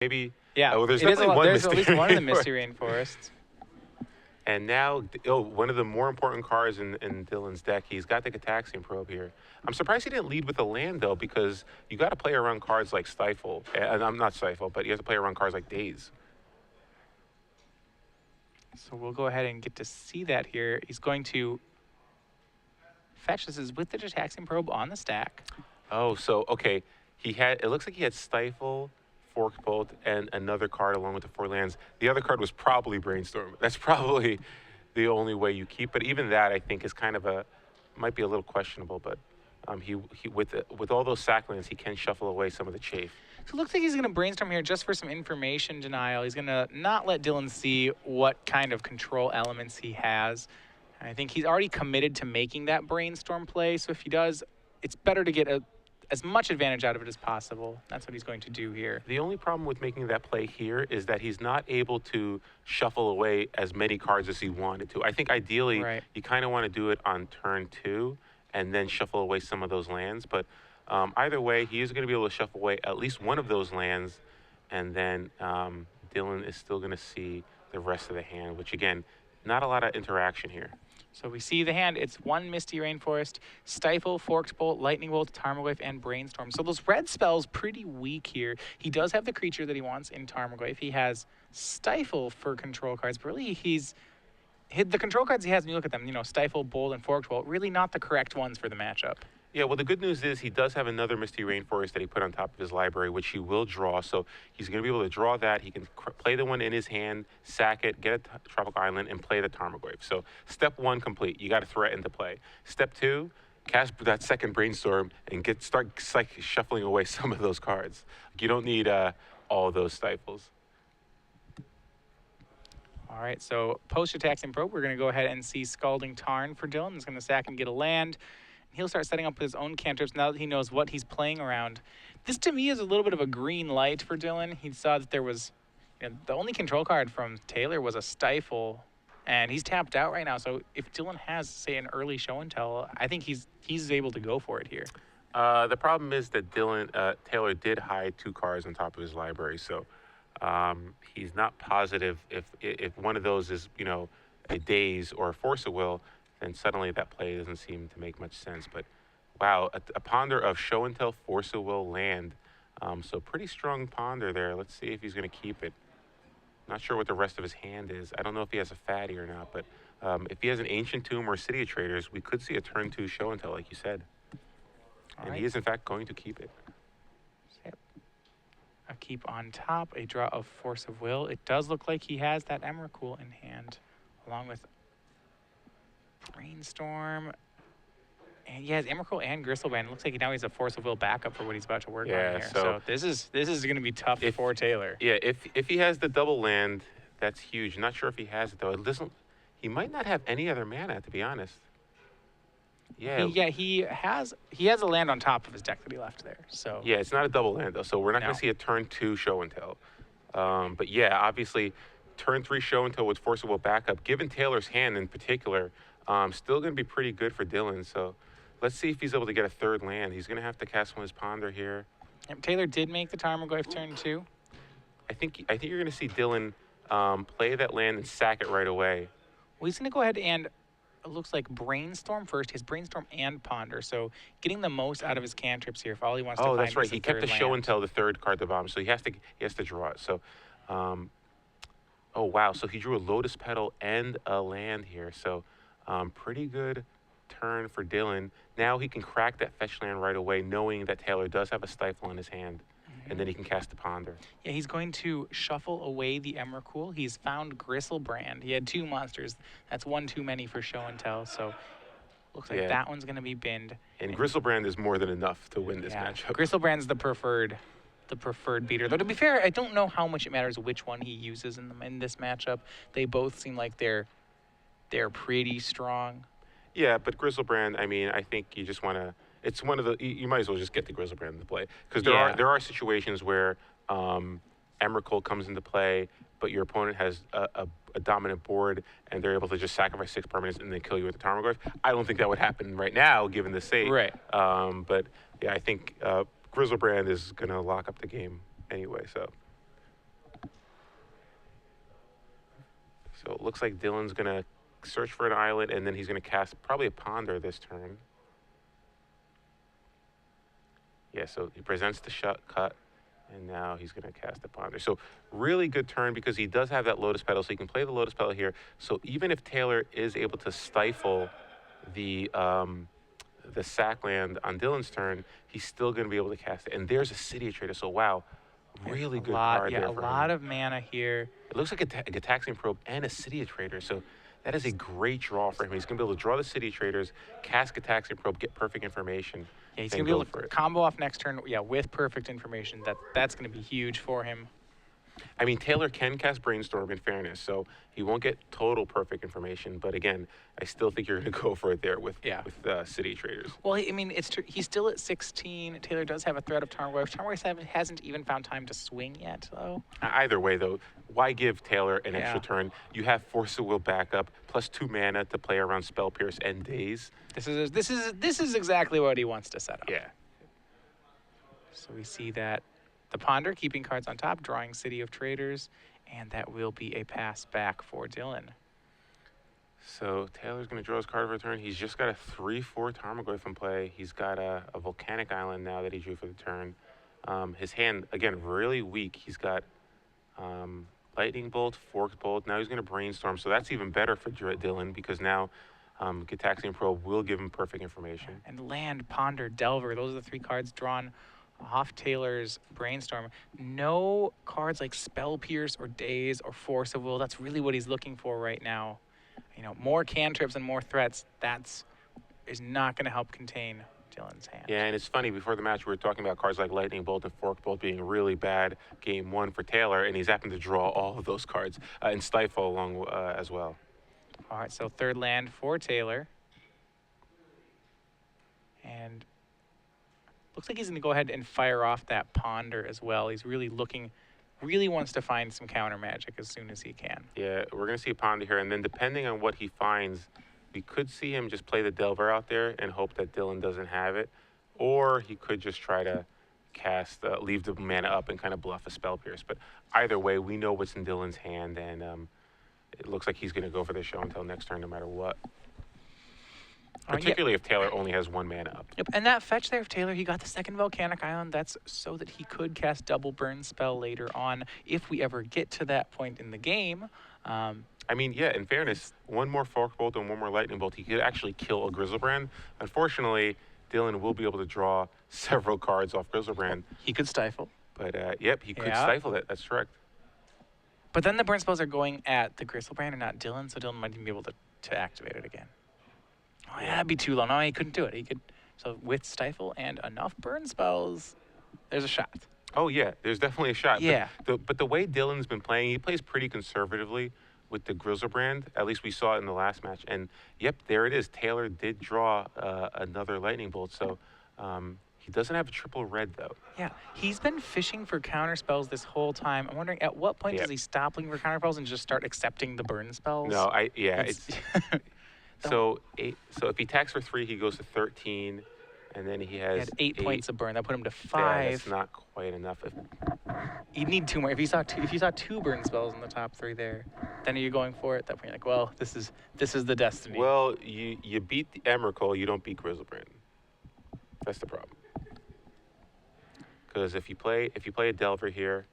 maybe. Yeah, Oh, there's it is definitely one there's at least one in the Mystery Mystery Rainforest. And now, one of the more important cards in Dylan's deck, he's got the Gataxian Probe here. I'm surprised he didn't lead with a land, though, because you got to play around cards like Stifle. And I'm not Stifle, but you have to play around cards like Daze. So we'll go ahead and get to see that here. He's going to fetch. This is with the Gataxian Probe on the stack. Oh, so, okay. It looks like he had Stifle, Forked Bolt, and another card along with the 4 lands. The other card was probably Brainstorm. That's probably the only way you keep it. Even that, I think, is kind of might be a little questionable, but he with all those sack lands, he can shuffle away some of the chafe. So it looks like he's going to brainstorm here just for some information denial. He's going to not let Dylan see what kind of control elements he has. I think he's already committed to making that brainstorm play, so if he does, it's better to get as much advantage out of it as possible. That's what he's going to do here. The only problem with making that play here is that he's not able to shuffle away as many cards as he wanted to. I think ideally you kind of want to do it on turn 2 and then shuffle away some of those lands. But either way, he is going to be able to shuffle away at least one of those lands, and then Dylan is still going to see the rest of the hand, which, again, not a lot of interaction here. So we see the hand. It's 1 Misty Rainforest, Stifle, Forked Bolt, Lightning Bolt, Tarmogoyf, and Brainstorm. So those red spells pretty weak here. He does have the creature that he wants in Tarmogoyf. He has Stifle for control cards, but really the control cards he has, when you look at them, Stifle, Bolt, and Forked Bolt, really not the correct ones for the matchup. Yeah, well, the good news is he does have another Misty Rainforest that he put on top of his library, which he will draw. So he's going to be able to draw that. He can play the one in his hand, sack it, get a Tropical Island, and play the Tarmogoyf. So step 1 complete. You got a threat into play. Step 2, cast that second Brainstorm and start shuffling away some of those cards. You don't need all of those Stifles. All right, so post-Gataxian Probe, we're going to go ahead and see Scalding Tarn for Dylan. He's going to sack and get a land. He'll start setting up his own cantrips now that he knows what he's playing around. This, to me, is a little bit of a green light for Dylan. He saw that there was, the only control card from Taylor was a Stifle, and he's tapped out right now. So if Dylan has, say, an early show and tell, I think he's able to go for it here. The problem is that Taylor did hide 2 cards on top of his library, so he's not positive if one of those is, a Daze or a Force of Will, then suddenly that play doesn't seem to make much sense. But wow, a ponder of show and tell, Force of Will, land. So pretty strong ponder there. Let's see if he's going to keep it. Not sure what the rest of his hand is. I don't know if he has a fatty or not, but if he has an Ancient Tomb or City of Traders, we could see a turn 2 show and tell, like you said. And he is, in fact, going to keep it. Yep. A keep on top, a draw of Force of Will. It does look like he has that Emrakul in hand, along with Brainstorm. And he has Emrakul and Gristlebrand. It looks like now he's a Force of Will backup for what he's about to work on here. So this is going to be tough for Taylor. Yeah, if he has the double land, that's huge. Not sure if he has it, though. He might not have any other mana, to be honest. Yeah. He has a land on top of his deck that he left there. So yeah, it's not a double land, though, so we're not going to see a turn 2 show and tell. But yeah, obviously, turn 3 show and tell with Force of Will backup, given Taylor's hand in particular, still going to be pretty good for Dylan. So let's see if he's able to get a 3rd land. He's going to have to cast one of his Ponder here. Yep, Taylor did make the Tarmogoyf turn 2. I think you're going to see Dylan play that land and sack it right away. Well, he's going to go ahead and, it looks like, Brainstorm first. His Brainstorm and Ponder. So getting the most out of his cantrips here if all he wants to find is a 3rd land. Oh, that's right. He kept the show and tell, the 3rd card at the bottom. So he has to draw it. So, oh, wow. So he drew a Lotus Petal and a land here. So pretty good turn for Dylan. Now he can crack that fetch land right away, knowing that Taylor does have a Stifle in his hand. And then he can cast the Ponder. Yeah, he's going to shuffle away the Emrakul. He's found Gristlebrand. He had 2 monsters. That's 1 too many for show and tell. So looks like that one's going to be binned. And Gristlebrand is more than enough to win this matchup. Gristlebrand's the preferred beater. Though to be fair, I don't know how much it matters which one he uses in this matchup. They both seem like they're pretty strong. Yeah, but Gristlebrand, I mean, I think you just want to. It's one of the. You might as well just get the Gristlebrand into play, because there are situations where Emrakul comes into play, but your opponent has a dominant board and they're able to just sacrifice 6 permanents and then kill you with the Tarmogoyf. I don't think that would happen right now, given the state. Right. But yeah, I think Gristlebrand is going to lock up the game anyway. So So it looks like Dylan's going to search for an islet, and then he's going to cast probably a ponder this turn. Yeah, so he presents the cut, and now he's going to cast a ponder. So really good turn because he does have that lotus petal, so he can play the lotus petal here. So even if Taylor is able to stifle the sack land on Dylan's turn, he's still going to be able to cast it. And there's a City of Traders, so wow, really good card there for a lot him. of mana here. It looks like a Gitaxian Probe and a City of Traders, so that is a great draw for him. He's going to be able to draw the City of Traders, cast Gitaxian Probe, get perfect information. Yeah, he's going to be able to combo off next turn, with perfect information. That's going to be huge for him. I mean, Taylor can cast Brainstorm in fairness, so he won't get total perfect information. But again, I still think you're going to go for it there with City Traders. Well, I mean, he's still at 16. Taylor does have a threat of Tarmogoyf. Tarmogoyf hasn't even found time to swing yet, though. Either way, though, why give Taylor an extra turn? You have Force of Will backup, plus 2 mana to play around Spell Pierce and Daze. This is exactly what he wants to set up. Yeah. So we see that. The Ponder, keeping cards on top, drawing City of Traders, and that will be a pass back for Dylan. So Taylor's going to draw his card of return. He's just got a 3/4 Tarmogoyf in play. He's got a Volcanic Island now that he drew for the turn. His hand, again, really weak. He's got Lightning Bolt, Forked Bolt. Now he's going to Brainstorm, so that's even better for Dylan because now Gitaxian Probe will give him perfect information. And Land, Ponder, Delver, those are the 3 cards drawn off Taylor's Brainstorm. No cards like Spell Pierce or Daze or Force of Will. That's really what he's looking for right now. More cantrips and more threats, is not going to help contain Dylan's hand. Yeah, and it's funny, before the match we were talking about cards like Lightning Bolt and Forked Bolt being really bad game 1 for Taylor, and he's happened to draw all of those cards and Stifle along as well. All right, so 3rd land for Taylor. And looks like he's going to go ahead and fire off that Ponder as well. He's really wants to find some counter magic as soon as he can. Yeah, we're going to see a Ponder here, and then depending on what he finds, we could see him just play the Delver out there and hope that Dylan doesn't have it, or he could just try to cast, leave the mana up and kind of bluff a Spell Pierce. But either way, we know what's in Dylan's hand, and it looks like he's going to go for the show until next turn no matter what. Particularly if Taylor only has 1 mana up. Yep, and that fetch there of Taylor, he got the 2nd Volcanic Island. That's so that he could cast double burn spell later on if we ever get to that point in the game. I mean, yeah, in fairness, 1 more Fork Bolt and 1 more Lightning Bolt, he could actually kill a Grizzlebrand. Unfortunately, Dylan will be able to draw several cards off Grizzlebrand. He could stifle. But, yep, he could stifle that. That's correct. But then the burn spells are going at the Grizzlebrand and not Dylan, so Dylan might even be able to activate it again. Oh, yeah, that'd be too low. No, he couldn't do it. He could. So with Stifle and enough burn spells, there's a shot. Oh, yeah, there's definitely a shot. Yeah. But the way Dylan's been playing, he plays pretty conservatively with the Grizzlebrand. At least we saw it in the last match. And, yep, there it is. Taylor did draw another Lightning Bolt. So he doesn't have a triple red, though. Yeah, he's been fishing for counter spells this whole time. I'm wondering, at what point does he stop looking for counter spells and just start accepting the burn spells? No, it's So if he attacks for 3, he goes to 13, and then he had 8 points of burn. That put him to 5. Yeah, that's not quite enough. You'd need 2 more. If you saw 2 burn spells in the top 3 there, then are you going for it? At that point, you're like, well, this is the destiny. Well, you beat the Emrakul, you don't beat Grizzlebrand. That's the problem. Because if you play a Delver here,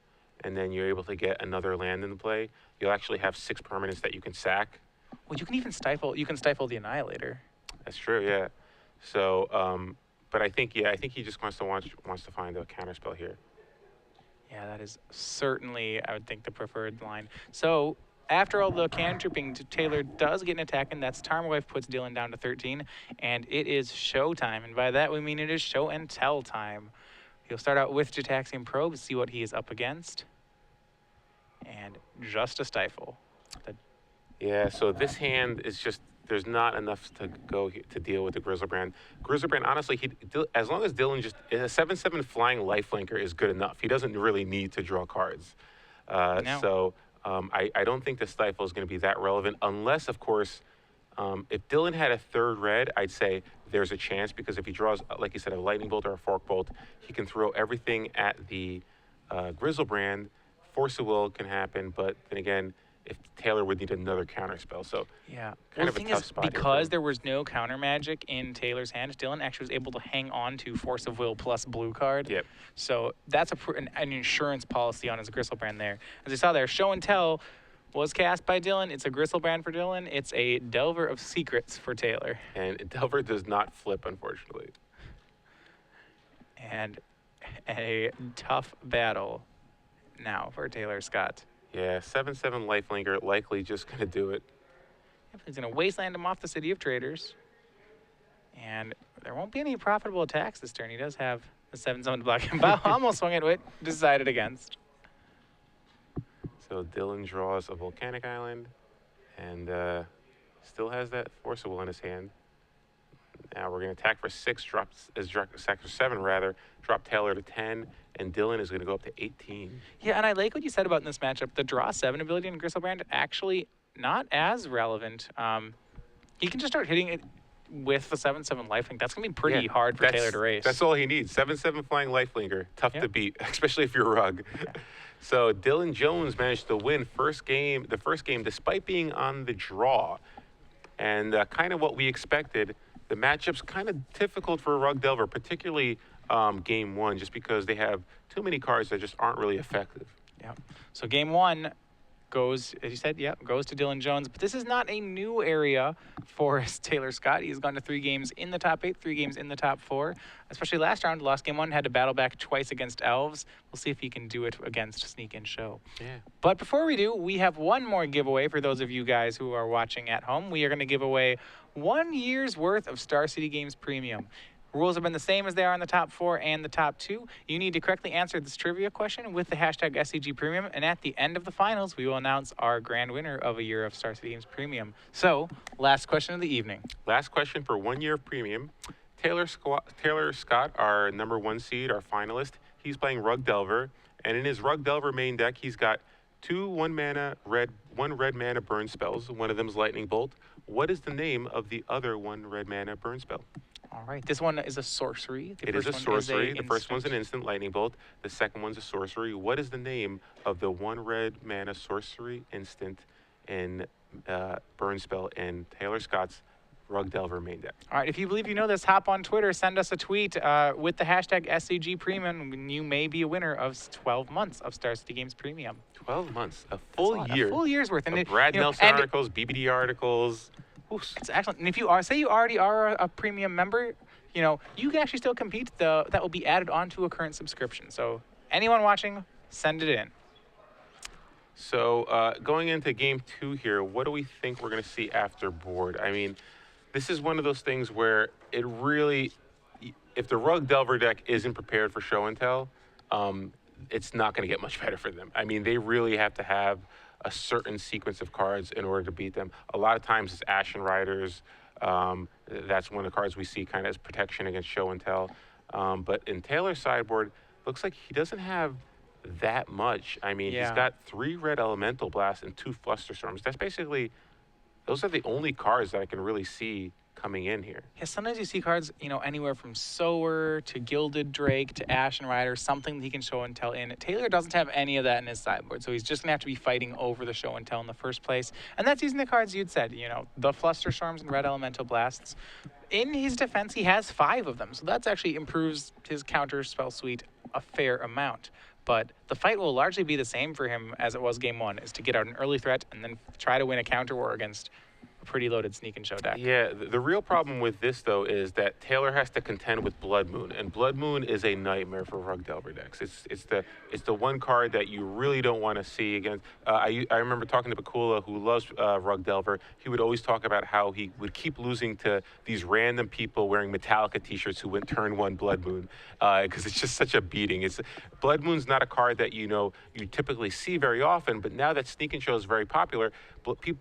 and then you're able to get another land in the play, you'll actually have 6 permanents that you can sack. Well, you can even stifle. You can stifle the Annihilator. That's true, yeah. So, but I think he just wants to find a counterspell here. Yeah, that is certainly, I would think, the preferred line. So after all the cantripping, Taylor does get an attack, and that's Tarmogoyf puts Dylan down to 13, and it is showtime. And by that we mean it is show and tell time. He'll start out with Gitaxian Probe, see what he is up against, and just a stifle. Yeah, so this hand is just, there's not enough to go to deal with the Grizzlebrand. Grizzlebrand, honestly, as long as Dylan just, a 7/7 flying lifelinker is good enough. He doesn't really need to draw cards. No. So I don't think the stifle is going to be that relevant unless, of course, if Dylan had a 3rd red, I'd say there's a chance because if he draws, like you said, a Lightning Bolt or a Fork Bolt, he can throw everything at the Grizzlebrand. Force of Will can happen, but then again, if Taylor would need another counter spell. So Yeah. kind Well, of the a thing tough is, spot here for because him. there was no counter magic in Taylor's hand, Dylan actually was able to hang on to Force of Will plus blue card. Yep. So that's an insurance policy on his Gristlebrand there. As you saw there, Show and Tell was cast by Dylan. It's a Gristlebrand for Dylan. It's a Delver of Secrets for Taylor. And Delver does not flip, unfortunately. And a tough battle now for Taylor Scott. Yeah, 7/7 Lifelinker, likely just going to do it. Yep, he's going to wasteland him off the City of Traders. And there won't be any profitable attacks this turn. He does have the 7/7 to block him. But almost swung into it, decided against. So Dylan draws a Volcanic Island and still has that Force of Will in his hand. Now we're going to attack for 6, attack for 7 rather, drop Taylor to 10, and Dylan is going to go up to 18. Yeah, and I like what you said about in this matchup. The draw 7 ability in Gristlebrand actually not as relevant. He can just start hitting it with the 7/7 lifelink. That's going to be pretty hard for Taylor to race. That's all he needs. 7/7 flying Lifelinker. Tough to beat, especially if you're Rug. Yeah. So Dylan Jones managed to win the first game despite being on the draw. And kind of what we expected. The matchup's kind of difficult for Rug Delver, particularly game 1, just because they have too many cards that just aren't really effective. Yeah. So game 1 goes, as you said, goes to Dylan Jones. But this is not a new area for Taylor Scott. He's gone to 3 games in the top 8, 3 games in the top 4. Especially last round, lost game 1, had to battle back twice against Elves. We'll see if he can do it against Sneak and Show. Yeah. But before we do, we have one more giveaway for those of you guys who are watching at home. We are going to give away 1 year's worth of Star City Games Premium. Rules have been the same as they are in the top 4 and the top 2. You need to correctly answer this trivia question with the hashtag SCG Premium, and at the end of the finals, we will announce our grand winner of a year of Star City Games Premium. So, last question of the evening. Last question for 1 year of premium. Taylor Scott, our number 1 seed, our finalist, he's playing Rug Delver, and in his Rug Delver main deck, he's got 2 1 red mana burn spells. One of them is Lightning Bolt. What is the name of the other 1 red mana burn spell? All right, this one is a sorcery. It is a sorcery. The first one's an instant Lightning Bolt. The second one's a sorcery. What is the name of the 1 red mana sorcery instant in burn spell in Taylor Scott's Rug Delver main deck? All right, if you believe you know this, hop on Twitter, send us a tweet with the hashtag SCG Premium, and you may be a winner of 12 months of Star City Games Premium. 12 months, a full year. A full year's worth. And Brad Nelson articles, BBD articles. It's excellent. And if you say you already are a premium member, you can actually still compete. That will be added onto a current subscription. So anyone watching, send it in. So going into game 2 here, what do we think we're going to see after board? I mean, this is one of those things where it really, if the Rug Delver deck isn't prepared for show and tell, it's not going to get much better for them. I mean, they really have to have a certain sequence of cards in order to beat them. A lot of times it's Ashen Riders. That's one of the cards we see kind of as protection against show and tell. But in Taylor's sideboard, looks like he doesn't have that much. I mean, he's got 3 red Elemental Blasts and 2 Flusterstorms. That's basically, those are the only cards that I can really see coming in here. Yeah, sometimes you see cards, anywhere from Sower to Gilded Drake to Ashen Rider, something that he can show and tell in. Taylor doesn't have any of that in his sideboard, so he's just going to have to be fighting over the show and tell in the first place. And that's using the cards you'd said, the Flusterstorms and Red Elemental Blasts. In his defense, he has 5 of them, so that's actually improves his counter spell suite a fair amount. But the fight will largely be the same for him as it was game 1, is to get out an early threat and then try to win a counter war against a pretty loaded Sneak and Show deck. Yeah, the real problem with this, though, is that Taylor has to contend with Blood Moon, and Blood Moon is a nightmare for Rug Delver decks. It's the one card that you really don't want to see against. I remember talking to Bakula, who loves Rug Delver. He would always talk about how he would keep losing to these random people wearing Metallica t-shirts who went turn 1 Blood Moon, because it's just such a beating. Blood Moon's not a card that you typically see very often, but now that Sneak and Show is very popular,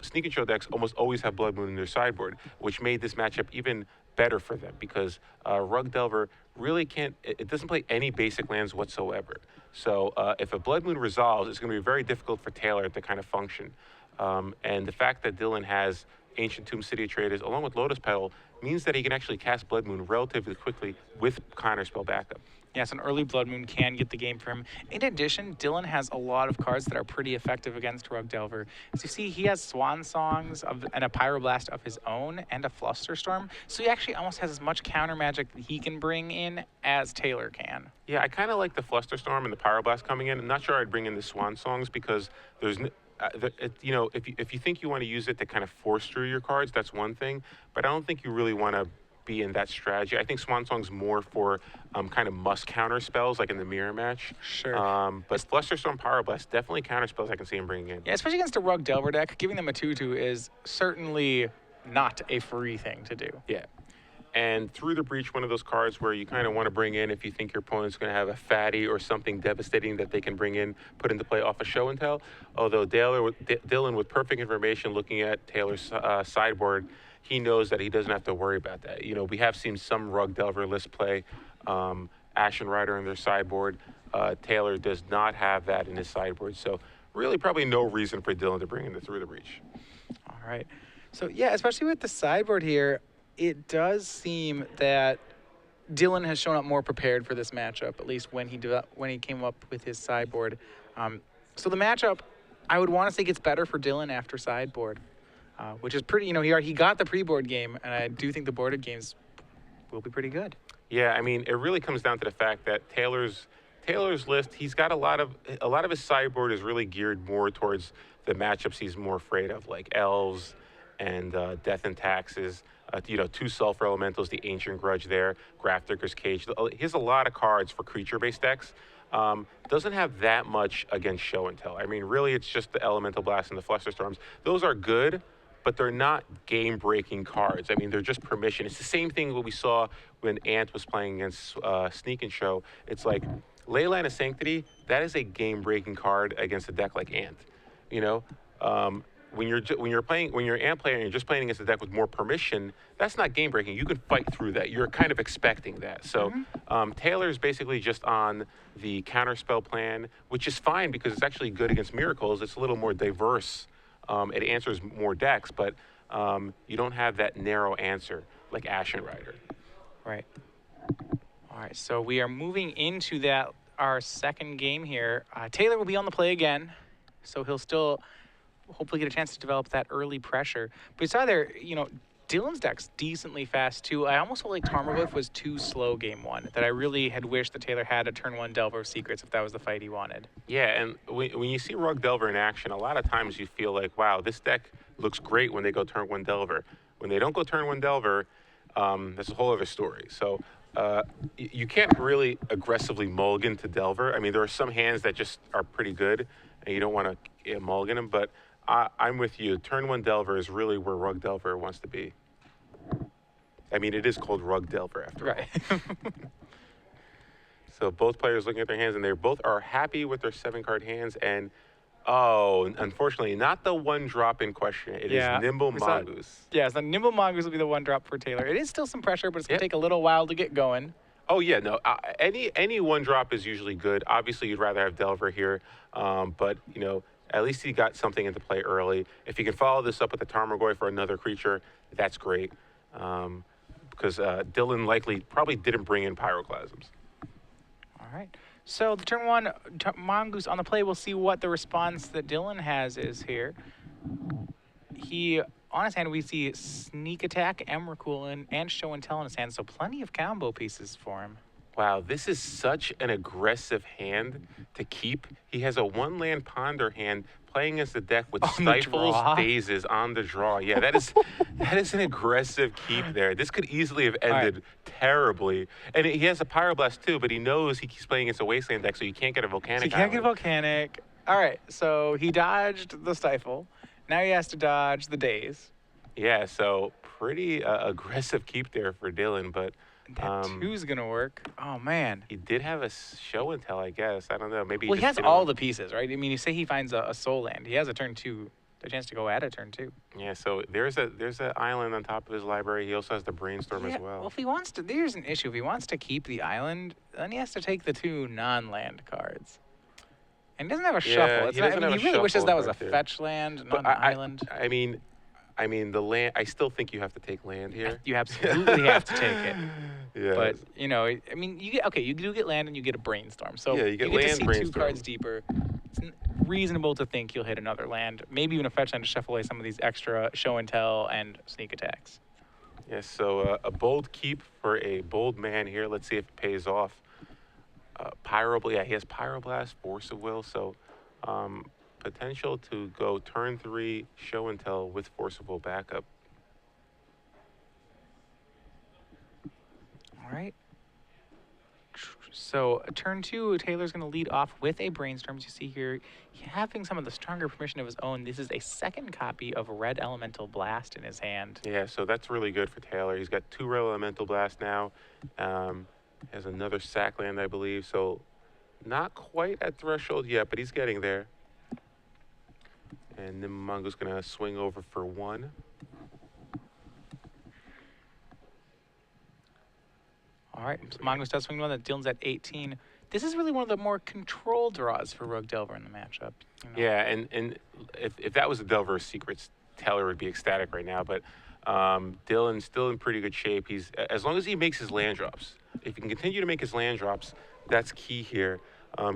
Sneak and Show decks almost always have Blood Moon in their sideboard, which made this matchup even better for them, because Rug Delver really it doesn't play any basic lands whatsoever. So if a Blood Moon resolves, it's going to be very difficult for Taylor to kind of function. And the fact that Dylan has Ancient Tomb, City of Traders, along with Lotus Petal, means that he can actually cast Blood Moon relatively quickly with counterspell backup. Yes, an early Blood Moon can get the game for him. In addition, Dylan has a lot of cards that are pretty effective against Rug Delver. As you see, he has Swan Songs and a Pyroblast of his own and a Flusterstorm. So he actually almost has as much counter magic that he can bring in as Taylor can. Yeah, I kind of like the Flusterstorm and the Pyroblast coming in. I'm not sure I'd bring in the Swan Songs because there's, if you think you want to use it to kind of force through your cards, that's one thing. But I don't think you really want to be in that strategy. I think Swan Song's more for kind of must counter spells, like in the mirror match. Sure. But Flusterstorm, Pyroblast, definitely counter spells I can see him bringing in. Yeah, especially against a Rug Delver deck, giving them a 2/2 is certainly not a free thing to do. Yeah. And Through the Breach, one of those cards where you kind of want to bring in if you think your opponent's going to have a fatty or something devastating that they can bring in, put into play off a show and tell. Although Dylan, with perfect information, looking at Taylor's sideboard, he knows that he doesn't have to worry about that. We have seen some Rug Delver list play Ashen Rider in their sideboard. Taylor does not have that in his sideboard. So really probably no reason for Dylan to bring in the Through the Breach. All right. So, yeah, especially with the sideboard here, it does seem that Dylan has shown up more prepared for this matchup, at least when he came up with his sideboard. So the matchup, I would want to say gets better for Dylan after sideboard, which is pretty, he got the pre-board game, and I do think the boarded games will be pretty good. Yeah, I mean, it really comes down to the fact that Taylor's list, he's got a lot of his sideboard is really geared more towards the matchups he's more afraid of, like Elves and Death and Taxes. 2 Sulfur Elementals, the Ancient Grudge there, Grafdigger's Cage. He has a lot of cards for creature-based decks. Doesn't have that much against Show and Tell. I mean, really, it's just the Elemental Blast and the Flusterstorms. Those are good, but they're not game-breaking cards. I mean, they're just permission. It's the same thing what we saw when Ant was playing against Sneak and Show. It's like Leyline of Sanctity, that is a game-breaking card against a deck like Ant. When you're Ant player and you're just playing against a deck with more permission, that's not game breaking. You can fight through that. You're kind of expecting that. So Taylor's basically just on the counterspell plan, which is fine because it's actually good against Miracles. It's a little more diverse. It answers more decks, but you don't have that narrow answer like Ashen Rider. Right. All right. So we are moving into our second game here. Taylor will be on the play again, so he'll still hopefully get a chance to develop that early pressure. But it's either, Dylan's deck's decently fast too. I almost felt like Tarmogoyf was too slow game one, that I really had wished that Taylor had a turn 1 Delver of Secrets if that was the fight he wanted. Yeah, and when you see Rug Delver in action, a lot of times you feel like, wow, this deck looks great when they go turn 1 Delver. When they don't go turn 1 Delver, that's a whole other story. So you can't really aggressively mulligan to Delver. I mean, there are some hands that just are pretty good, and you don't want to mulligan them, but I'm with you. Turn 1 Delver is really where Rug Delver wants to be. I mean, it is called Rug Delver after all. Right. So both players looking at their hands, and they both are happy with their 7-card hands. And, unfortunately, not the 1-drop in question. It is Nimble Mongoose. Yeah, so Nimble Mongoose will be the 1-drop for Taylor. It is still some pressure, but it's going to take a little while to get going. Oh, yeah, no. Any 1-drop is usually good. Obviously, you'd rather have Delver here. But, at least he got something into play early. If you can follow this up with a Tarmogoyf for another creature, that's great. Because Dylan probably didn't bring in Pyroclasms. All right. So the turn 1 Mongoose on the play, we'll see what the response that Dylan has is here. On his hand, we see Sneak Attack, Emrakul, and Show and Tell in his hand, so plenty of combo pieces for him. Wow, this is such an aggressive hand to keep. He has a 1-land Ponder hand playing against the deck with Stifles, Dazes on the draw. Yeah, that is an aggressive keep there. This could easily have ended terribly. And he has a Pyroblast too, but he knows he keeps playing against a Wasteland deck, so you can't get a Volcanic. So you can't get a Volcanic. All right, so he dodged the Stifle. Now he has to dodge the Daze. Yeah, so pretty aggressive keep there for Dylan, but that 2's going to work. Oh, man. He did have a Show and Tell, I guess. I don't know. Maybe. Well, he has all the pieces, right? I mean, you say he finds a Soul Land. He has a turn 2, a chance to go at a turn 2. Yeah, so there's an island on top of his library. He also has the Brainstorm as well. Well, if he wants to, there's an issue. If he wants to keep the island, then he has to take the 2 non-land cards. And he doesn't have a shuffle. He really wishes that was a fetch land, not an island. I mean, I mean, the land. I still think you have to take land here. You absolutely have to take it. Yeah. But you know, I mean, you do get land and you get a brainstorm. So Yeah, you get to land, see two brainstorm. cards deeper. It's reasonable to think you'll hit another land, maybe even a fetch land to shuffle away some of these extra show and tell and sneak attacks. Yes. So a bold keep for a bold man here. Let's see if it pays off. Yeah, he has Pyroblast, Force of Will, so potential to go turn 3 show and tell with Force of Will backup. All right. So turn 2, Taylor's going to lead off with a Brainstorm. As you see here, having some of the stronger permission of his own. This is a second copy of Red Elemental Blast in his hand. Yeah, so that's really good for Taylor. He's got 2 Red Elemental Blast now. Has another sack land, I believe, so not quite at threshold yet, but he's getting there. And Nimamongo's going to swing over for 1. All right, so Mongoose does swing 1. That Dylan's at 18. This is really one of the more control draws for Rogue Delver in the matchup. You know? Yeah, and if that was the Delver Secrets, Taylor would be ecstatic right now. But Dylan's still in pretty good shape. He's as long as he makes his land drops. If he can continue to make his land drops, that's key here.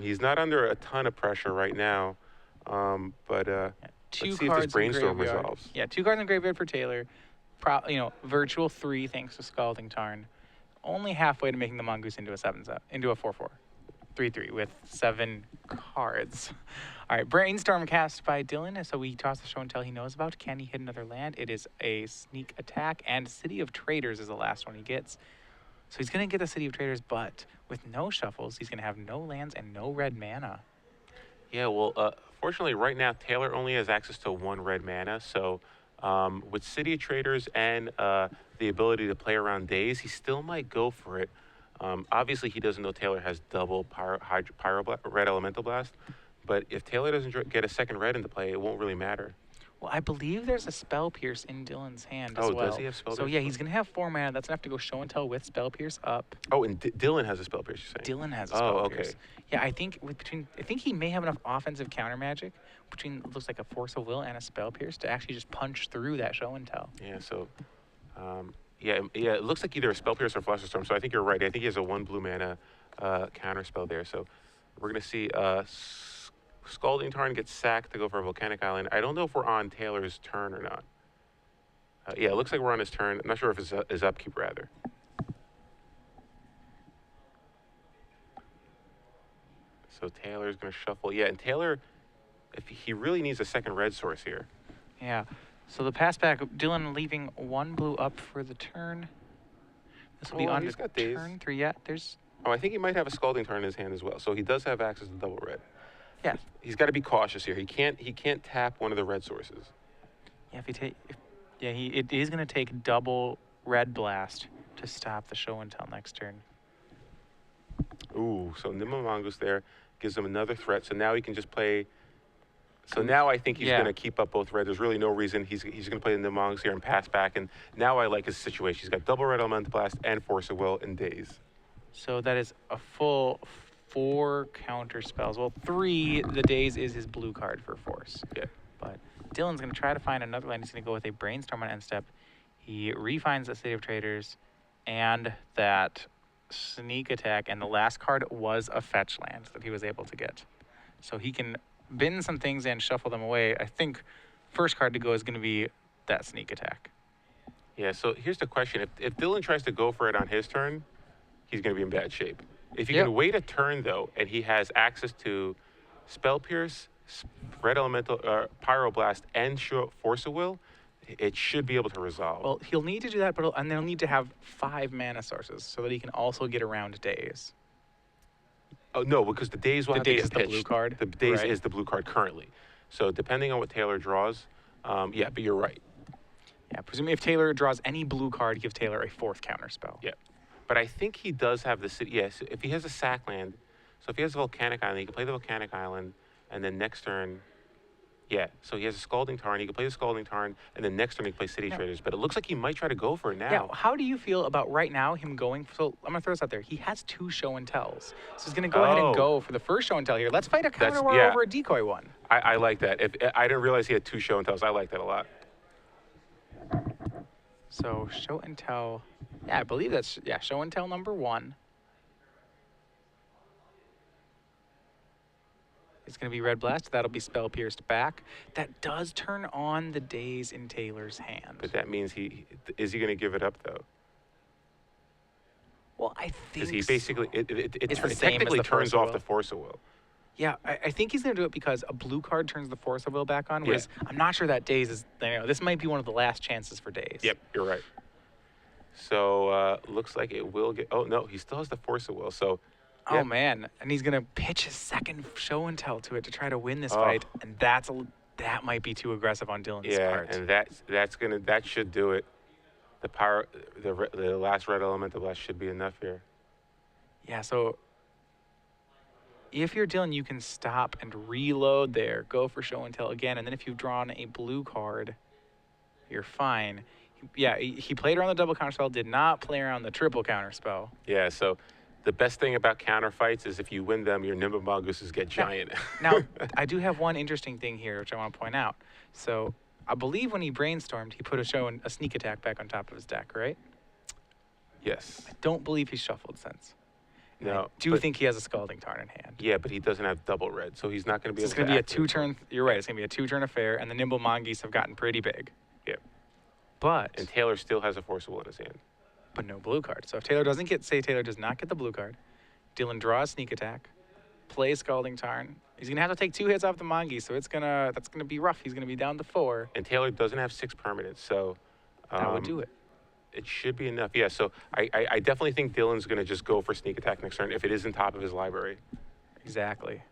He's not under a ton of pressure right now, but Two let's see if cards this brainstorm in graveyard. resolves. Yeah, 2 cards in the graveyard for Taylor. Virtual 3 thanks to Scalding Tarn. Only halfway to making the Mongoose into a 4/4. 3/3 with 7 cards. All right, Brainstorm cast by Dylan. So we toss the show and tell he knows about. Can he hit another land? It is a sneak attack, and City of Traders is the last one he gets. So he's going to get the City of Traders, but with no shuffles, he's going to have no lands and no red mana. Yeah, well, fortunately, right now Taylor only has access to 1 red mana. So with City of Traders and the ability to play around days, he still might go for it. Obviously, he doesn't know Taylor has double Red Elemental Blast, but if Taylor doesn't get a second red into play, it won't really matter. Well, I believe there's a Spell Pierce in Dylan's hand as well. Oh, does he have Spell So Pierce? yeah, he's going to have 4 mana. That's enough to go show and tell with Spell Pierce up. Oh, and Dylan has a Spell Pierce, you're saying? Dylan has a Spell Oh, Pierce. okay. Yeah, I think he may have enough offensive counter magic between looks like a Force of Will and a Spell Pierce to actually just punch through that show and tell. Yeah, so, yeah, it looks like either a Spell Pierce or Fluster Storm, so I think you're right. I think he has a 1 blue mana counter spell there. So we're going to see Scalding Tarn gets sacked to go for a Volcanic Island. I don't know if we're on Taylor's turn or not. Yeah, it looks like we're on his turn. I'm not sure if it's his upkeep, rather. So Taylor's going to shuffle. Yeah, and Taylor, if he really needs a second red source here. Yeah. So the pass back, Dylan leaving 1 blue up for the turn. This will be on he's to got days. turn 3. Yeah, there's... Oh, I think he might have a Scalding Tarn in his hand as well. So he does have access to double red. Yeah. He's got to be cautious here. He can't tap one of the red sources. Yeah, it is going to take double red blast to stop the show and tell next turn. Ooh, so Nimble Mongoose there gives him another threat. So now he can just play. So now I think he's Yeah. going to keep up both red. There's really no reason. He's going to play the Nimble Mongoose here and pass back. And now I like his situation. He's got double red Elemental Blast and Force of Will in days. So that is a full 4 counter spells. Well, 3, the days is his blue card for force. Yeah. But Dylan's going to try to find another land. He's going to go with a Brainstorm on end step. He refines the City of Traders and that sneak attack. And the last card was a fetch land that he was able to get. So he can bin some things and shuffle them away. I think first card to go is going to be that sneak attack. Yeah, so here's the question. If Dylan tries to go for it on his turn, he's going to be in bad shape. If he Yep. can wait a turn, though, and he has access to Spell Pierce, Red Elemental, Pyroblast, and Force of Will, it should be able to resolve. Well, he'll need to do that, but and he'll need to have 5 mana sources so that he can also get around days. Oh, no, because the days will The have to days get is the blue pitched. card? The days Right. is the blue card currently. So depending on what Taylor draws, yeah, but you're right. Yeah, presumably if Taylor draws any blue card, give Taylor a 4th counter spell. Yeah. But I think he does have the city. Yes, if he has a sack land, so if he has a Volcanic Island, he can play the Volcanic Island, and then next turn, yeah. So he has a Scalding Tarn, he can play the Scalding Tarn, and then next turn he can play City Traders. But it looks like he might try to go for it now. Yeah, how do you feel about right now him going? So I'm going to throw this out there. He has 2 show and tells. So he's going to go ahead and Oh. go for the first show and tell here. Let's fight a counter war yeah. over a decoy one. I like that. I didn't realize he had 2 show and tells. I like that a lot. So show and tell. Yeah, I believe that's show and tell number 1. It's going to be Red Blast. That'll be Spell Pierced back. That does turn on the days in Taylor's hand. But that means is he going to give it up though? Well, I Because think he basically so. it It's the it same as technically the turns Force of off Will. the Force of Will. Yeah, I think he's going to do it because a blue card turns the Force of Will back on, whereas I'm not sure that Days is, this might be one of the last chances for Days. Yep, you're right. So looks like it will get. Oh no, he still has the Force of Will. So. Oh, Yep. man. And he's going to pitch his second show and tell to it to try to win this Oh. fight, and that might be too aggressive on Dylan's part. And that should do it. The power, the last red elemental blast should be enough here. Yeah, so if you're Dylan, you can stop and reload there, go for show and tell again, and then if you've drawn a blue card, you're fine. Yeah, he played around the double counter spell, did not play around the triple counter spell. Yeah. So the best thing about counter fights is if you win them, your Nimble Mongooses get giant. Now, I do have one interesting thing here, which I want to point out. So I believe when he brainstormed, he put a sneak attack back on top of his deck, right? Yes. I don't believe he's shuffled since. And I No. do but- think he has a Scalding Tarn in hand. Yeah, but he doesn't have double red, so he's not going to be. So it's able going to be a activate 2-turn. You're right. It's going to be a 2-turn affair, and the Nimble Mongoose have gotten pretty big. Yep. But And Taylor still has a Force of Will in his hand. no blue card. So if Taylor does not get the blue card, Dylan draws sneak attack, plays Scalding Tarn. He's gonna have to take 2 hits off the Mongoose, so that's gonna be rough. He's gonna be down to 4. And Taylor doesn't have 6 permanents, so That would do it. it should be enough. Yeah. So I definitely think Dylan's going to just go for sneak attack next turn if it is in top of his library. Exactly.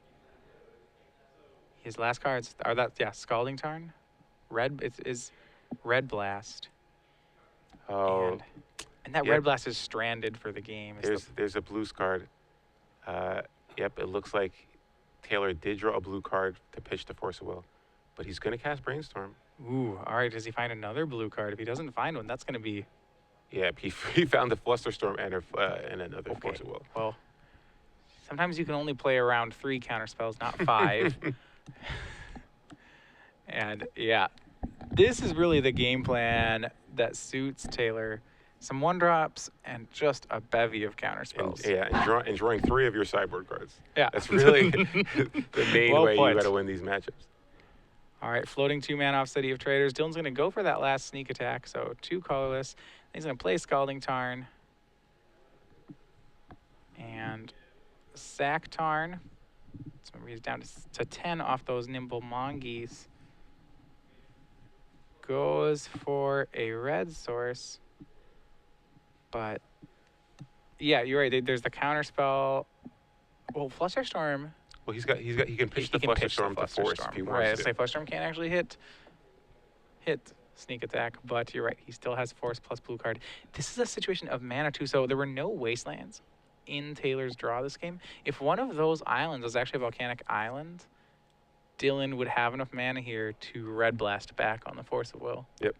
His last cards are Scalding Tarn, red is Red Blast, Oh, and that yep. Red Blast is stranded for the game. there's a blues card. Yep. It looks like Taylor did draw a blue card to pitch the Force of Will, but he's going to cast Brainstorm. Ooh, all right. Does he find another blue card? If he doesn't find one, that's gonna be Yeah, he found the Flusterstorm and another okay. Force of Will. Well, sometimes you can only play around 3 counter spells, not 5. And yeah, this is really the game plan that suits Taylor. Some 1-drops and just a bevy of counter spells. And drawing 3 of your sideboard cards. Yeah. That's really the main Well way put. you got to win these matchups. All right, floating 2-mana off City of Traders. Dylan's going to go for that last sneak attack, so 2 colorless. He's going to play Scalding Tarn. And sack Tarn. So he's down to 10 off those Nimble Mongoose. Goes for a red source. But, yeah, you're right. There's the counter spell. Well, Flusterstorm. Well, he can pitch the Flusterstorm to force if he wants Right, to. say Flusterstorm can't actually hit sneak attack, but you're right. He still has force plus blue card. This is a situation of mana too. So there were no wastelands in Taylor's draw this game. If one of those islands was actually a volcanic island, Dylan would have enough mana here to red blast back on the Force of Will. Yep.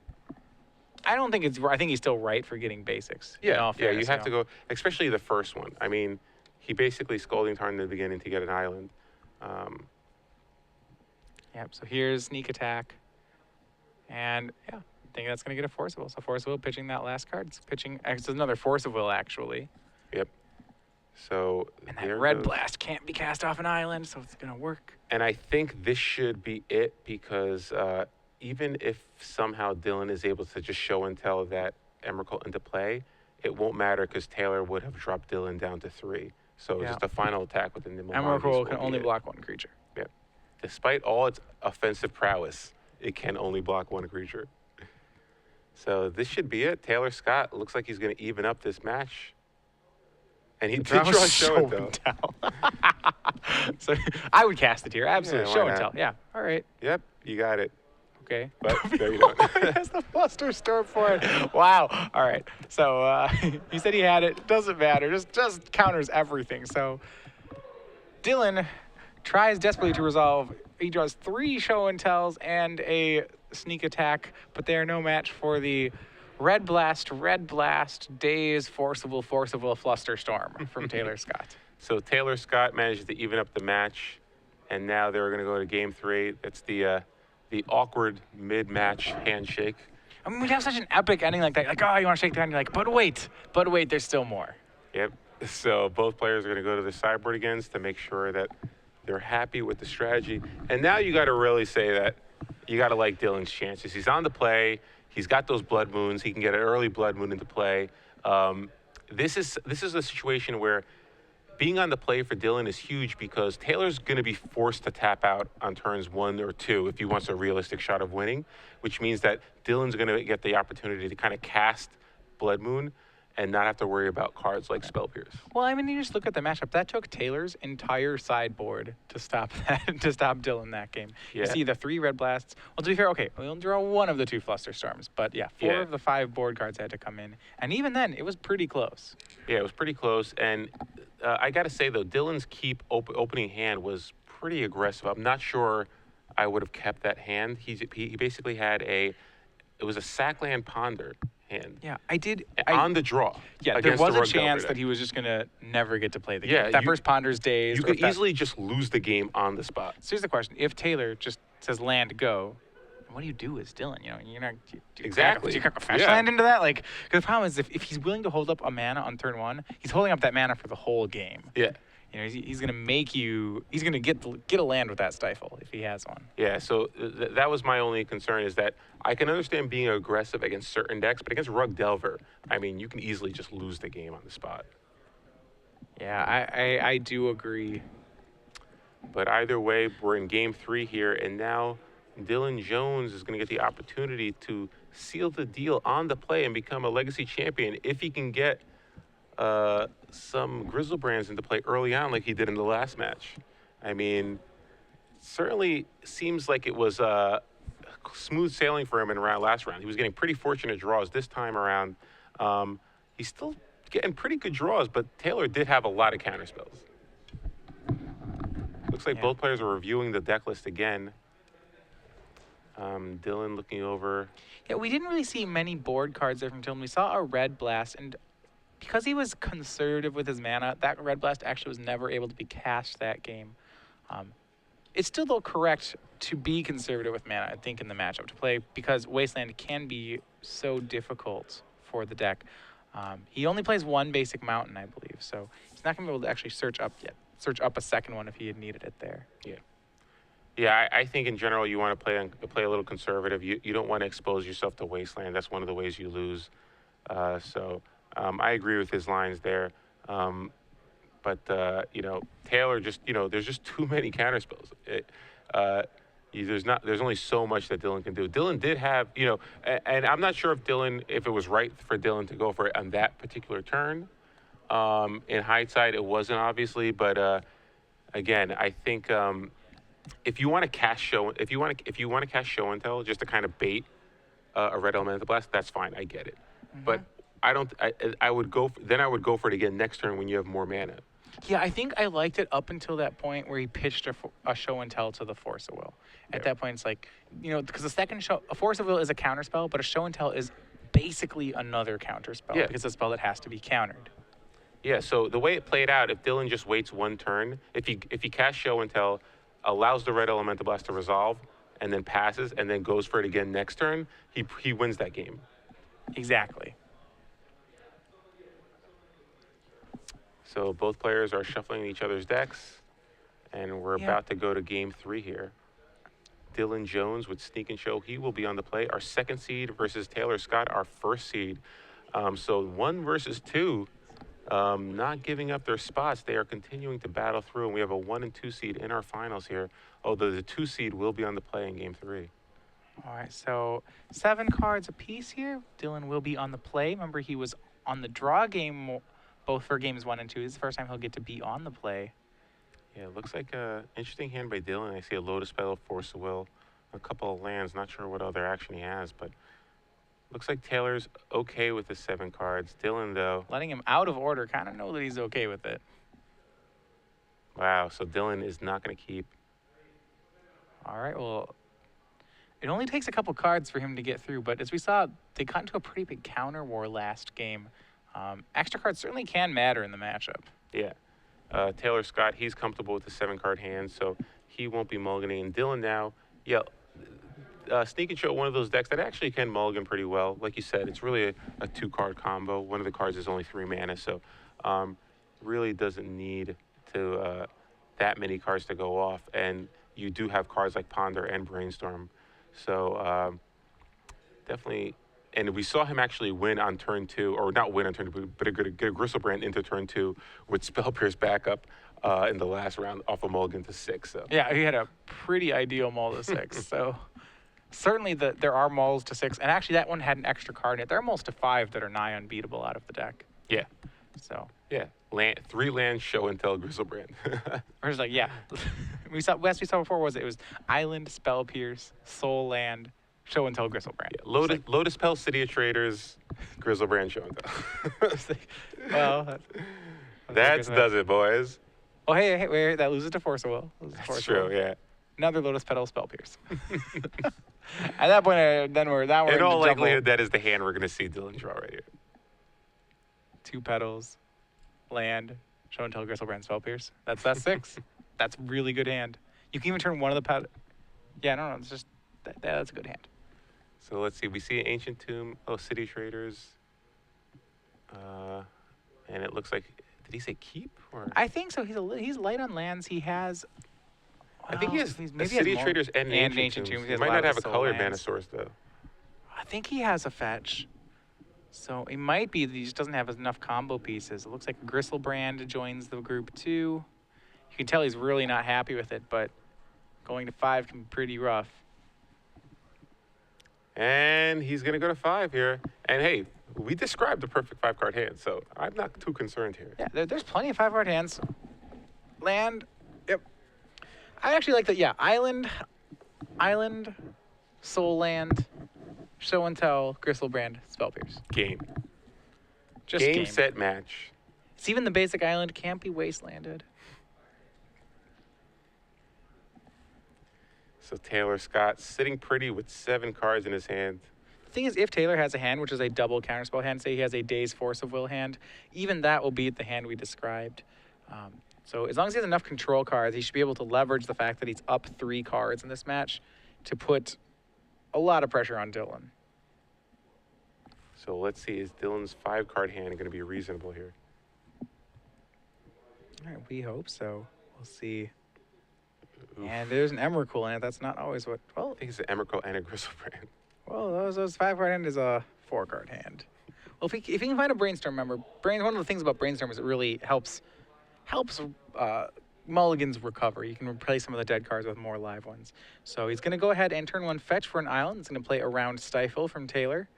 I think he's still right for getting basics. in all Yeah, you fairness, have to know. go, especially the first one. I mean, he basically Scalding Tarn in the beginning to get an island. Yep, so here's sneak attack. And yeah, I think that's going to get a Force of Will. So Force of Will pitching that last card. It's another Force of Will, actually. Yep. So And that there red goes. blast can't be cast off an island, so it's going to work. And I think this should be it because even if somehow Dylan is able to just show and tell that Emrakul into play, it won't matter because Taylor would have dropped Dylan down to 3. So Yeah. just a final attack with the Nimble Emrakul Mongoose can will be only it. block 1 creature. Yep. Despite all its offensive prowess, it can only block 1 creature. So this should be it. Taylor Scott looks like he's going to even up this match. And he did That draw was a show and tell. So I would cast it here. Absolutely. why show and not? tell. Yeah. All right. Yep, you got it. Okay. But there you go. That's the Flusterstorm for it. Wow. All right. So he said he had it. Doesn't matter. Just counters everything. So Dylan tries desperately to resolve. He draws 3 show and tells and a sneak attack, but they are no match for the red blast, daze, forcible, Flusterstorm from Taylor Scott. So Taylor Scott managed to even up the match, and now they're going to go to game 3. That's the awkward mid-match handshake. I mean, we'd have such an epic ending like that. Like, oh, you want to shake the hand? You're like, but wait, there's still more. Yep. So both players are going to go to the sideboard again to make sure that they're happy with the strategy. And now you got to really say that you got to like Dylan's chances. He's on the play. He's got those blood moons. He can get an early blood moon into play. This is a situation where being on the play for Dylan is huge because Taylor's going to be forced to tap out on turns 1 or 2 if he wants a realistic shot of winning, which means that Dylan's going to get the opportunity to kind of cast Blood Moon and not have to worry about cards like Spell Pierce. Well, I mean, you just look at the matchup. That took Taylor's entire sideboard to stop that, to stop Dylan that game. Yeah. You see the 3 Red Blasts. Well, to be fair, okay, we'll draw 1 of the 2 Flusterstorms, but yeah, 4 of the 5 board cards had to come in. And even then, it was pretty close. Yeah, it was pretty close. And I got to say, though, Dylan's keep opening hand was pretty aggressive. I'm not sure I would have kept that hand. He basically had it was a Sackland Ponder hand. Yeah, on the draw. Yeah, there was a chance that he was just going to never get to play the game. That first Ponder's days. You could easily just lose the game on the spot. So here's the question. If Taylor just says land, go, what do you do as Dylan? You know, you're not... Exactly. Do you crack a fetch land into that? Like, because the problem is if he's willing to hold up a mana on turn 1, he's holding up that mana for the whole game. Yeah. You know, he's going to make you... He's going to get a land with that Stifle if he has one. Yeah, so that was my only concern is that I can understand being aggressive against certain decks, but against Rug Delver, I mean, you can easily just lose the game on the spot. Yeah, I do agree. But either way, we're in game 3 here, and now Dylan Jones is going to get the opportunity to seal the deal on the play and become a legacy champion if he can get some Grizzlebrands into play early on like he did in the last match. I mean, certainly seems like it was smooth sailing for him in last round. He was getting pretty fortunate draws this time around. He's still getting pretty good draws, but Taylor did have a lot of counterspells. Looks like both players are reviewing the deck list again. Dylan looking over. Yeah, we didn't really see many board cards there from Dylan. We saw a Red Blast, and because he was conservative with his mana, that Red Blast actually was never able to be cast that game. It's still, though, correct to be conservative with mana, I think, in the matchup to play, because Wasteland can be so difficult for the deck. He only plays 1 basic mountain, I believe, so he's not going to be able to actually search up a second one if he had needed it there. Yeah. Yeah, I think in general you want to play a little conservative. You don't want to expose yourself to Wasteland. That's one of the ways you lose. I agree with his lines there. Taylor just, there's just too many counterspells. There's only so much that Dylan can do. Dylan did have, and I'm not sure if it was right for Dylan to go for it on that particular turn. In hindsight, it wasn't obviously, but again, I think if you want to cast show and tell just to kind of bait a red elemental blast, that's fine. I get it, but I would go for it again next turn when you have more mana. Yeah, I think I liked it up until that point where he pitched a show and tell to the Force of Will. At that point, it's like, because the second a Force of Will is a counterspell, but a show and tell is basically another counterspell because it's a spell that has to be countered. Yeah, so the way it played out, if Dylan just waits 1 turn, if he casts show and tell, allows the red elemental blast to resolve, and then passes, and then goes for it again next turn, he wins that game. Exactly. So both players are shuffling each other's decks, and we're about to go to game 3 here. Dylan Jones with Sneak and Show, he will be on the play. Our 2nd seed versus Taylor Scott, our 1st seed. So 1 versus 2, not giving up their spots. They are continuing to battle through, and we have a 1 and 2 seed in our finals here, although the 2 seed will be on the play in game 3. All right, so 7 cards apiece here. Dylan will be on the play. Remember, he was on the draw game both for games 1 and 2. This is the first time he'll get to be on the play. Yeah, it looks like an interesting hand by Dylan. I see a Lotus Petal, Force of Will, a couple of lands. Not sure what other action he has, but looks like Taylor's okay with the 7 cards. Dylan, though. Letting him out of order, kind of know that he's okay with it. Wow, so Dylan is not going to keep. All right, well, it only takes a couple cards for him to get through, but as we saw, they got into a pretty big counter war last game. Extra cards certainly can matter in the matchup. Yeah. Taylor Scott, he's comfortable with the 7-card hand, so he won't be mulliganing. And Dylan now, Sneak and Show one of those decks that actually can mulligan pretty well. Like you said, it's really a 2-card combo. One of the cards is only 3 mana, so really doesn't need to that many cards to go off. And you do have cards like Ponder and Brainstorm. So definitely, and we saw him actually win on turn 2, or not win on turn 2, but get a Gristlebrand into turn 2 with Spell Pierce backup in the last round off a mulligan to 6. So. Yeah, he had a pretty ideal mull to 6. So certainly there are mulls to 6, and actually that one had an extra card in it. There are mulls to 5 that are nigh unbeatable out of the deck. Yeah. So. Yeah, 3 land, Show and Tell, Gristlebrand. Or just like, yeah. Last we saw before was it was Island, Spell Pierce, Soul Land, Show and Tell, Gristlebrand. Yeah, Lotus Pell, City of Traders, Gristlebrand, Show and Tell. Well, that does it, boys. Oh, hey, wait, that loses to Force of Will. That's true, yeah. Another Lotus Petal, Spell Pierce. At that point, then we're in all likelihood, that is the hand we're going to see Dylan draw right here. 2 petals, land, Show and Tell, Gristlebrand, Spell Pierce. That's 6. That's really good hand. You can even turn one of the petals. Yeah, no, it's just that's a good hand. So let's see. We see an Ancient Tomb. Oh, City Traders. And it looks like, did he say keep? Or? I think so. He's light on lands. He has. I think he has City Traders and Ancient Tombs. He might not have a colored mana source, though. I think he has a fetch. So it might be that he just doesn't have enough combo pieces. It looks like Gristlebrand joins the group too. You can tell he's really not happy with it, but going to 5 can be pretty rough. And he's going to go to 5 here. And hey, we described the perfect 5-card hand, so I'm not too concerned here. Yeah, there's plenty of 5-card hands. Land, yep. I actually like that, yeah. Island, Soul Land, Show and Tell, Gristlebrand, Spell Pierce. Game. Just game, set, match. It's even the basic island can't be wastelanded. So Taylor Scott sitting pretty with 7 cards in his hand. The thing is, if Taylor has a hand, which is a double counterspell hand, say he has a Day's Force of Will hand, even that will beat the hand we described. So as long as he has enough control cards, he should be able to leverage the fact that he's up 3 cards in this match to put a lot of pressure on Dylan. So let's see, is Dylan's 5-card hand going to be reasonable here? All right, we hope so. We'll see. Oof. And there's an Emrakul in it. That's not always what. Well, I think it's an Emrakul and a Gristlebrand. Well, those 5-card hand is a 4-card hand. Well, if he can find a Brainstorm member, one of the things about Brainstorm is it really helps mulligans recover. You can replace some of the dead cards with more live ones. So he's going to go ahead and turn 1 fetch for an island. He's going to play around Stifle from Taylor.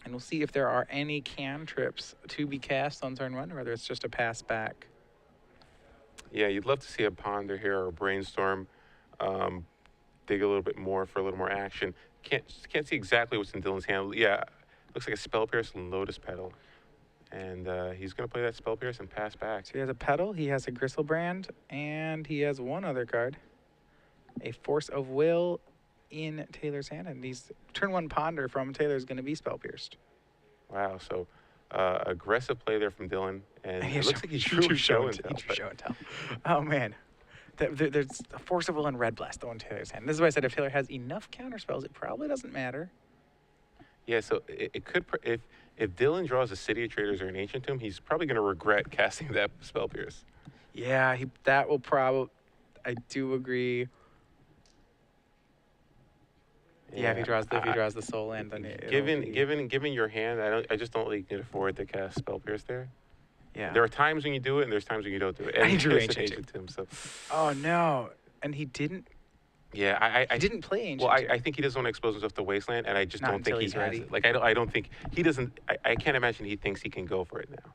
And we'll see if there are any cantrips to be cast on turn 1, or whether it's just a pass back. Yeah, you'd love to see a Ponder here or a Brainstorm. Dig a little bit more for a little more action. Can't see exactly what's in Dylan's hand. Yeah, looks like a Spell Pierce and Lotus Petal. And he's going to play that Spell Pierce and pass back. So he has a Petal, he has a Gristlebrand, and he has one other card. A Force of Will in Taylor's hand. And he's turn 1 Ponder from Taylor is going to be Spell Pierced. Wow, so aggressive play there from Dylan. And it looks like he's true Show and Tell. Oh, man. There's a Force of Will and Red Blast on Taylor's hand. This is why I said if Taylor has enough counter spells, it probably doesn't matter. Yeah, so it could, if Dylan draws a City of Traders or an Ancient Tomb, he's probably going to regret casting that Spell Pierce. Yeah, that will probably, I do agree. Yeah, if he draws the Soul Land, then given your hand, I just don't think you can afford to cast Spell Pierce there. Yeah. There are times when you do it, and there's times when you don't do it. And I drew Ancient Tomb. So. Oh no! And he didn't. Yeah, I didn't play Ancient. Well, I think he doesn't want to expose himself to Wasteland, and I just don't think he's ready. Like I don't think he doesn't. I can't imagine he thinks he can go for it now.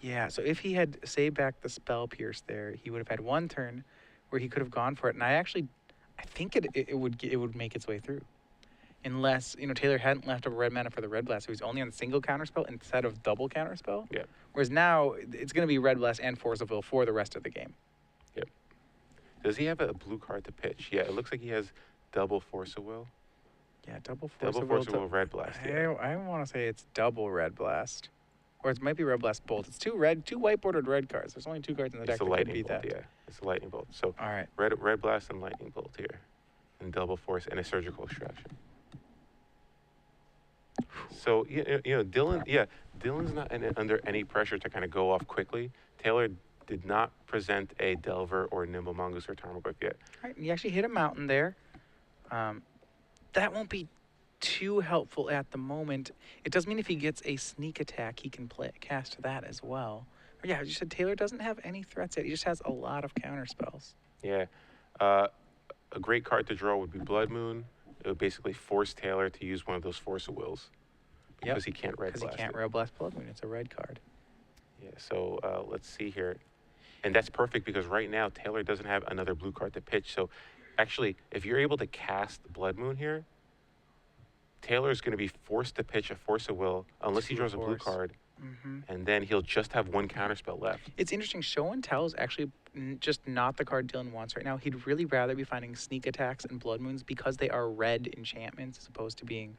Yeah. So if he had saved back the Spell Pierce there, he would have had 1 turn where he could have gone for it, and I think it would make its way through. Unless, Taylor hadn't left a red mana for the Red Blast, so he's only on single counterspell instead of double counterspell. Yeah. Whereas now, it's going to be Red Blast and Force of Will for the rest of the game. Yep. Does he have a blue card to pitch? Yeah, it looks like he has double Force of Will. Yeah, double Force of Will, Red Blast. Yeah. I want to say it's double Red Blast. Or it might be Red Blast Bolt. It's two white bordered red cards. There's only 2 cards in the deck It's a that could lightning beat bolt. that. Yeah, it's a lightning bolt. So All right. red blast and lightning bolt here, and double force and a surgical extraction. So Dylan's not under any pressure to kind of go off quickly. Taylor did not present a Delver or Nimble Mongoose or Tarmogoyf yet. All right. He actually hit a mountain there. That won't be too helpful at the moment. It does mean if he gets a sneak attack, he can cast that as well. But yeah, as you said, Taylor doesn't have any threats yet. He just has a lot of counter spells. Yeah. A great card to draw would be Blood Moon. It would basically force Taylor to use one of those Force of Wills. Because he can't Red Blast. Because he can't Red Blast Blood Moon. It's a red card. Yeah, so let's see here. And that's perfect because right now Taylor doesn't have another blue card to pitch. So actually, if you're able to cast Blood Moon here, Taylor's going to be forced to pitch a Force of Will unless he draws a blue card. And then he'll just have one counterspell left. It's interesting. Show and Tell is actually just not the card Dylan wants right now. He'd really rather be finding sneak attacks and Blood Moons because they are red enchantments as opposed to being,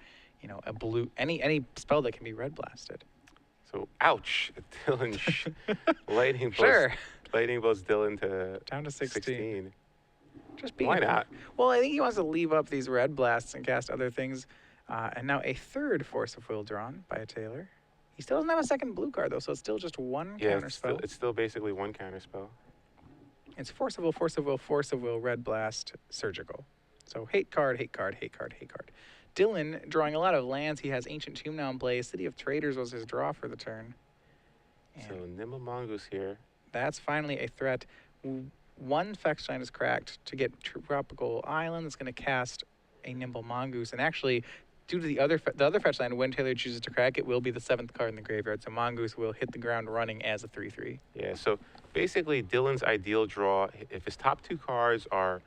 a blue, any spell that can be red blasted. So, ouch. Dylan, lightning bolts. Sure. Lightning bolts Dylan to down to 16. Just being. Why not? Well, I think he wants to leave up these red blasts and cast other things. And now a third Force of Will drawn by a Taylor. He still doesn't have a second blue card, though, so it's still just one counterspell. It's still basically one counterspell. It's Force of Will, Force of Will, Force of Will, Red Blast, Surgical. So hate card, hate card, hate card, hate card. Dylan drawing a lot of lands. He has Ancient Tomb now in play. City of Traders was his draw for the turn. And so Nimble Mongoose here. That's finally a threat. One Fechstein is cracked to get Tropical Island. That's going to cast a Nimble Mongoose. And actually, due to the other Fechstein, when Taylor chooses to crack, it will be the 7th card in the graveyard. So Mongoose will hit the ground running as a 3/3. Yeah, so basically Dylan's ideal draw, if his top 2 cards are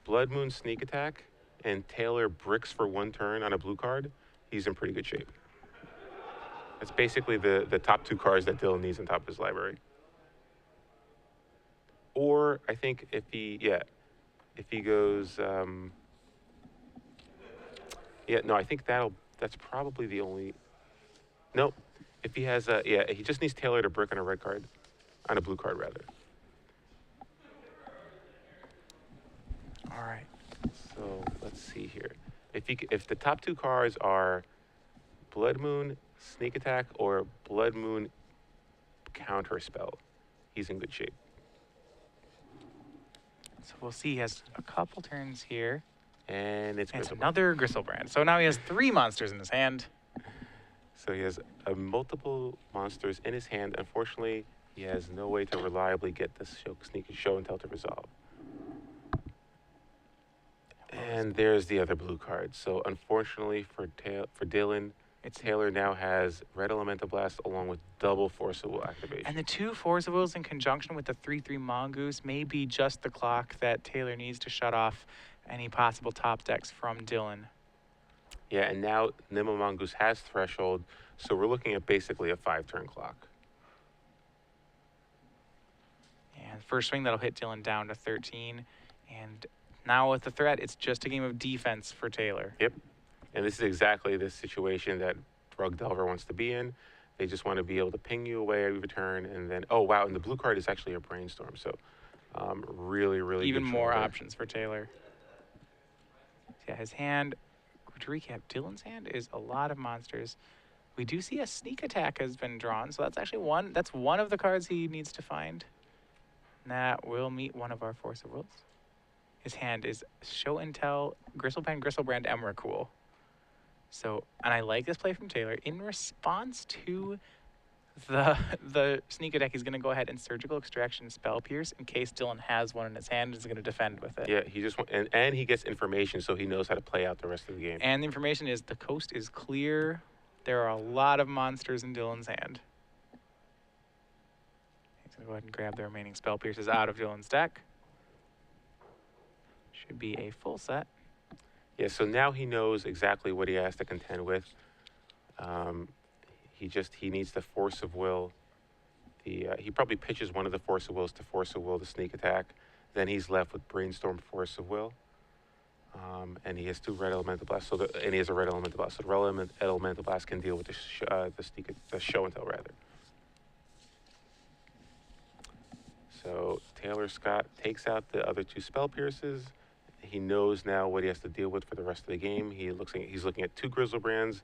Blood Moon Sneak Attack and Taylor bricks for 1 turn on a blue card, he's in pretty good shape. That's basically the top 2 cards that Dylan needs on top of his library. Or I think if he goes, I think that's probably the only, nope. If he has he just needs Taylor to brick on a red card, on a blue card rather. All right. So let's see here. If the top 2 cards are Blood Moon Sneak Attack or Blood Moon Counter Spell, he's in good shape. So we'll see. He has a couple turns here. And it's another Gristlebrand. So now he has 3 monsters in his hand. So he has multiple monsters in his hand. Unfortunately, he has no way to reliably get this show and tell to resolve. And there's the other blue card. So unfortunately for Dylan, Taylor now has Red Elemental Blast along with double Force of Will activation. And the 2 Force of Wills in conjunction with the 3/3 Mongoose may be just the clock that Taylor needs to shut off any possible top decks from Dylan. Yeah, and now Nimble Mongoose has Threshold, so we're looking at basically a 5-turn clock. And first swing, that'll hit Dylan down to 13. And now with the threat, it's just a game of defense for Taylor. Yep. And this is exactly the situation that Drug Delver wants to be in. They just want to be able to ping you away every turn, and then, oh, wow, and the blue card is actually a Brainstorm. So really, really even good more there. options for Taylor. Yeah, his hand, to recap, Dylan's hand is a lot of monsters. We do see a Sneak Attack has been drawn, so that's actually one of the cards he needs to find. And that will meet one of our Force of Wills. His hand is Show and Tell, Gristlebrand, Emrakul. So, and I like this play from Taylor. In response to the Sneak Attack, he's going to go ahead and Surgical Extraction Spell Pierce in case Dylan has one in his hand and is going to defend with it. Yeah, he just and he gets information so he knows how to play out the rest of the game. And the information is the coast is clear. There are a lot of monsters in Dylan's hand. He's going to go ahead and grab the remaining Spell Pierces out of Dylan's deck. Should be a full set. Yeah, so now he knows exactly what he has to contend with. He needs the Force of Will. He probably pitches one of the Force of Wills to Force of Will to Sneak Attack. Then he's left with Brainstorm, Force of Will. And he has 2 Red Elemental Blasts. And he has a Red Elemental Blast. So the Red Elemental Blast can deal with the Show and Tell rather. So Taylor Scott takes out the other 2 spell pierces. He knows now what he has to deal with for the rest of the game. He's looking at 2 Grizzlebrands,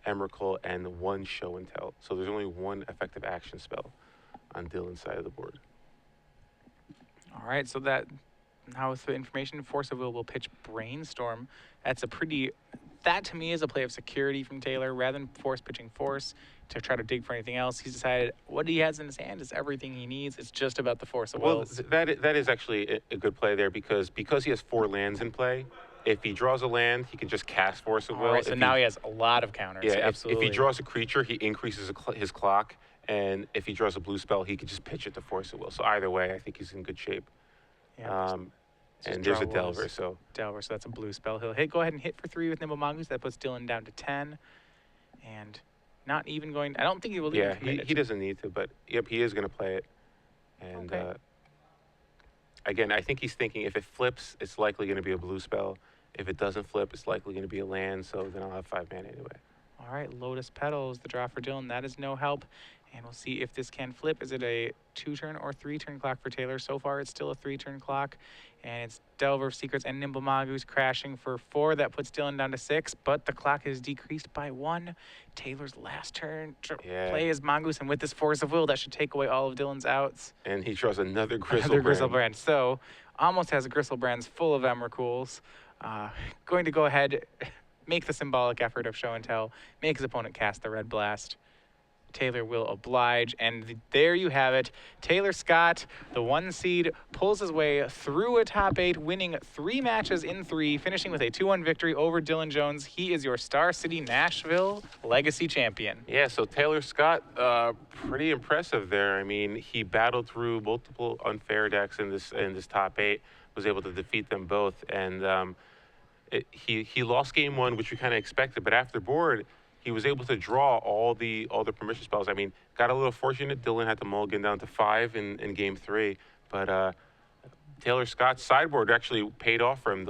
Emrakul, and 1 Show and Tell. So there's only 1 effective action spell on Dylan's side of the board. All right, so that now with the information, Force of Will pitch Brainstorm. That's a pretty, that to me is a play of security from Taylor. Rather than Force pitching Force to try to dig for anything else, he's decided what he has in his hand is everything he needs. It's just about the Force of Will. That is actually a good play there because he has 4 lands in play. If he draws a land, he can just cast Force of Will. All right, so now he has a lot of counters. Yeah, absolutely. If he draws a creature, he increases his clock. And if he draws a blue spell, he could just pitch it to Force of Will. So either way, I think he's in good shape. Yeah, and there's a Delver, so that's a blue spell. He'll go ahead and hit for 3 with Nimble Mongoose. That puts Dylan down to 10. And not even going, I don't think he will even commit he doesn't need to, but yep, he is going to play it. And again, I think he's thinking if it flips, it's likely going to be a blue spell. If it doesn't flip, it's likely going to be a land, so then I'll have 5 mana anyway. All right, Lotus Petals, the draw for Dylan. That is no help. And we'll see if this can flip. Is it a 2-turn or 3-turn clock for Taylor? So far, it's still a 3-turn clock. And it's Delver of Secrets and Nimble Mongoose crashing for 4. That puts Dylan down to 6, but the clock is decreased by 1. Taylor's last turn to play is Mongoose, and with this Force of Will, that should take away all of Dylan's outs. And he draws another Grizzlebrand. Another Grizzlebrand. So, almost has Grizzlebrands full of Emrakuls. Going to go ahead, make the symbolic effort of Show and Tell, make his opponent cast the Red Blast. Taylor will oblige, and there you have it. Taylor Scott, the 1 seed, pulls his way through a top 8, winning 3 matches in 3, finishing with a 2-1 victory over Dylan Jones. He is your Star City Nashville Legacy champion. Yeah, so Taylor Scott, pretty impressive there. I mean, he battled through multiple unfair decks in this top 8, was able to defeat them both, and he lost game 1, which we kind of expected, but after board, he was able to draw all the permission spells. I mean, got a little fortunate. Dylan had to mulligan down to 5 in game 3, but Taylor Scott's sideboard actually paid off for him.